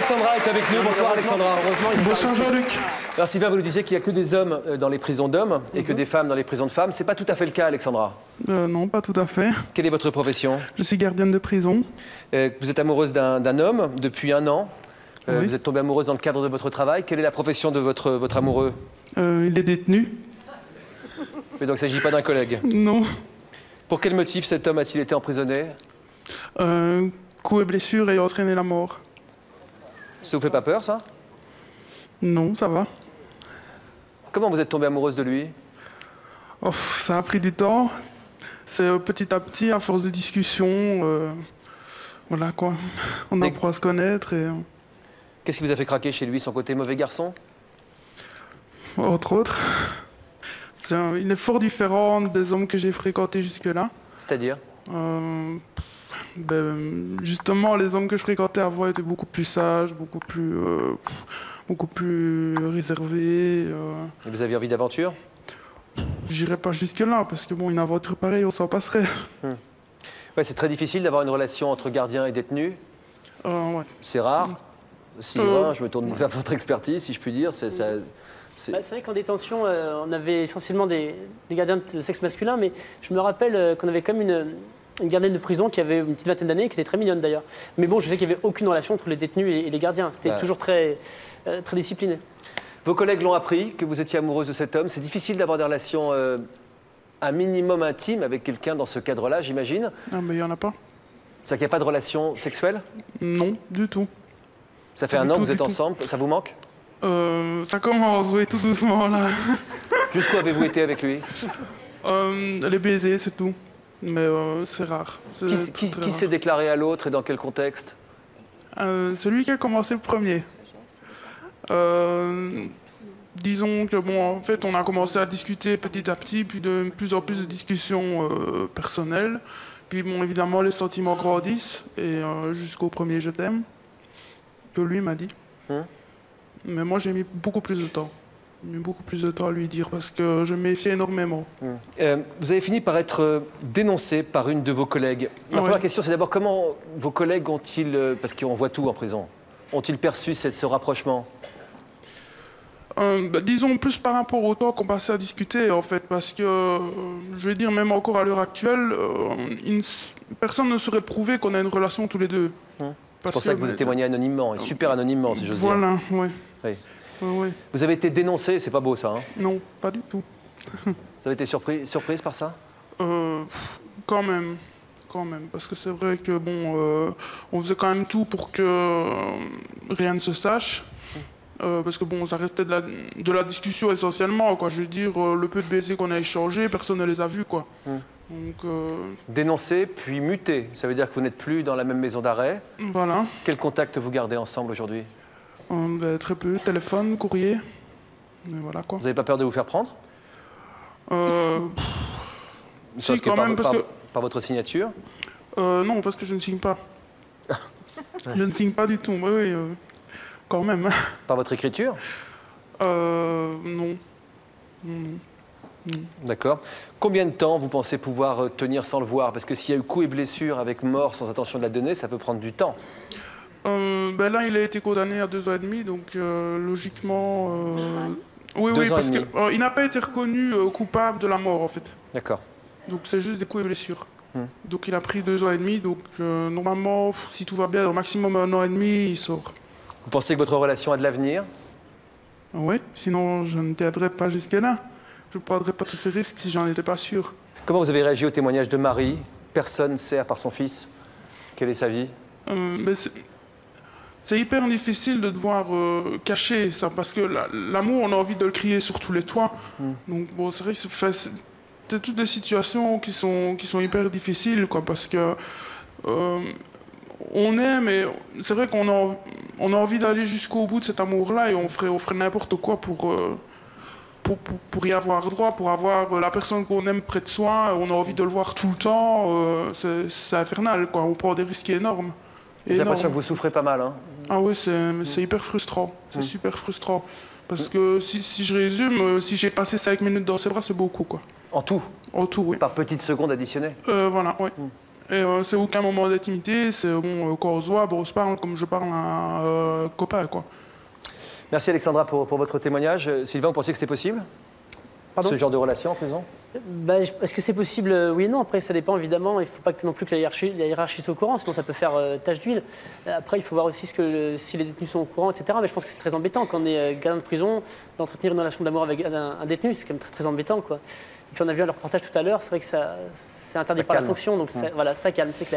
Alexandra est avec nous. Bonsoir Alexandra. Bonsoir Jean-Luc. Alors Sylvain, vous nous disiez qu'il n'y a que des hommes dans les prisons d'hommes et que des femmes dans les prisons de femmes. C'est pas tout à fait le cas, Alexandra. Non, pas tout à fait. Quelle est votre profession? Je suis gardienne de prison. Vous êtes amoureuse d'un homme depuis 1 an. Oui. Vous êtes tombée amoureuse dans le cadre de votre travail. Quelle est la profession de votre amoureux? Il est détenu. Mais donc il ne s'agit pas d'un collègue. Non. Pour quel motif cet homme a-t-il été emprisonné? Coups et blessures et entraîné la mort. Ça vous fait pas peur, ça? Non, ça va. Comment vous êtes tombée amoureuse de lui? Oh, ça a pris du temps. C'est petit à petit, à force de discussion. Voilà quoi. On apprend à se connaître et... Qu'est-ce qui vous a fait craquer chez lui? Son côté mauvais garçon? Entre autres. Il est fort différent des hommes que j'ai fréquentés jusque-là. C'est-à-dire? Justement, les hommes que je fréquentais avant étaient beaucoup plus sages, beaucoup plus réservés. Et vous aviez envie d'aventure? J'irai pas jusque-là, parce que bon, une aventure pareille, on s'en passerait. Ouais, c'est très difficile d'avoir une relation entre gardien et détenu. Ouais. C'est rare. Sylvain, je me tourne vers votre expertise, si je puis dire. C'est vrai qu'en détention, on avait essentiellement des gardiens de sexe masculin, mais je me rappelle qu'on avait quand même une gardienne de prison qui avait une petite vingtaine d'années, qui était très mignonne d'ailleurs. Mais bon, je sais qu'il n'y avait aucune relation entre les détenus et les gardiens. C'était toujours très discipliné. Vos collègues l'ont appris, que vous étiez amoureuse de cet homme. C'est difficile d'avoir des relations un minimum intimes avec quelqu'un dans ce cadre-là, j'imagine. Ah, mais il n'y en a pas. C'est-à-dire qu'il n'y a pas de relation sexuelle? Non, du tout. Ça fait 1 an que vous êtes ensemble, ça vous manque? Ça commence, oui, tout doucement, là. Jusqu'où avez-vous été avec lui? Les baisers, c'est tout. Mais c'est rare. Qui s'est déclaré à l'autre et dans quel contexte? Celui qui a commencé le premier. Disons que, bon, en fait, on a commencé à discuter petit à petit, puis de plus en plus de discussions personnelles. Puis, bon, évidemment, les sentiments grandissent, et jusqu'au premier « je t'aime », que lui m'a dit. Mais moi, j'ai mis beaucoup plus de temps. J'ai mis beaucoup plus de temps à lui dire, parce que je me méfiais énormément. Vous avez fini par être dénoncé par une de vos collègues. Ma première question, c'est d'abord comment vos collègues ont-ils, parce qu'on voit tout en prison, ont-ils perçu ce rapprochement? Disons plus par rapport au temps qu'on passait à discuter, en fait, parce que, je vais dire, même encore à l'heure actuelle, personne ne saurait prouver qu'on a une relation tous les deux. C'est pour ça que vous témoignez anonymement, et super anonymement, si j'ose dire. Voilà, oui. Oui. Vous avez été dénoncé, c'est pas beau ça, hein? Non, pas du tout. Vous avez été surprise par ça? Quand même, parce que c'est vrai que, bon, on faisait quand même tout pour que rien ne se sache. Parce que bon, ça restait de la discussion essentiellement, quoi. Je veux dire, le peu de baisers qu'on a échangés, personne ne les a vus, quoi. Donc, dénoncé, puis muté. Ça veut dire que vous n'êtes plus dans la même maison d'arrêt. Voilà. Quel contact vous gardez ensemble aujourd'hui? Très peu. Téléphone, courrier. Mais voilà, quoi. Vous n'avez pas peur de vous faire prendre? Si, quand même, par votre signature? Non, parce que je ne signe pas. Je ne signe pas du tout. Oui, quand même. Par votre écriture? Non. D'accord. Combien de temps vous pensez pouvoir tenir sans le voir? Parce que s'il y a eu coups et blessures avec mort sans intention de la donner, ça peut prendre du temps. Là, il a été condamné à 2 ans et demi, donc logiquement... Oui, parce qu'il n'a pas été reconnu coupable de la mort, en fait. D'accord. Donc c'est juste des coups et blessures. Donc il a pris 2 ans et demi, donc normalement, si tout va bien, au maximum 1 an et demi, il sort. Vous pensez que votre relation a de l'avenir? Oui, sinon je ne t'aiderais pas jusque-là. Je ne prendrais pas tous ces risques si j'en étais pas sûr. Comment vous avez réagi au témoignage de Marie? Personne ne sait à part son fils. Quelle est sa vie? C'est hyper difficile de devoir cacher ça, parce que l'amour, on a envie de le crier sur tous les toits. Donc bon, c'est vrai que c'est toutes des situations qui sont hyper difficiles, quoi, parce que on aime, et c'est vrai qu'on a envie d'aller jusqu'au bout de cet amour-là, et on ferait n'importe quoi pour y avoir droit, pour avoir la personne qu'on aime près de soi. On a envie de le voir tout le temps. C'est infernal, quoi. On prend des risques énormes. J'ai l'impression que vous souffrez pas mal, hein? Ah oui, c'est hyper frustrant. C'est super frustrant. Parce que si je résume, si j'ai passé 5 minutes dans ses bras, c'est beaucoup, quoi. En tout? En tout, oui. Par petites secondes additionnées? Voilà, oui. Et c'est aucun moment d'intimité, c'est bon, quand on se voit, bon, on se parle comme je parle à un copain, quoi. Merci Alexandra pour votre témoignage. Sylvain, vous pensez que c'était possible? Pardon? Ce genre de relation en prison? Est-ce que c'est possible? Oui et non. Après, ça dépend évidemment. Il ne faut pas non plus que la hiérarchie soit au courant, sinon ça peut faire tache d'huile. Après, il faut voir aussi si les détenus sont au courant, etc. Mais je pense que c'est très embêtant quand on est gardien de prison d'entretenir une relation d'amour avec un détenu. C'est quand même très, très embêtant, quoi. Et puis on a vu un reportage tout à l'heure, c'est vrai que c'est interdit par la fonction, donc voilà, ça calme, c'est clair.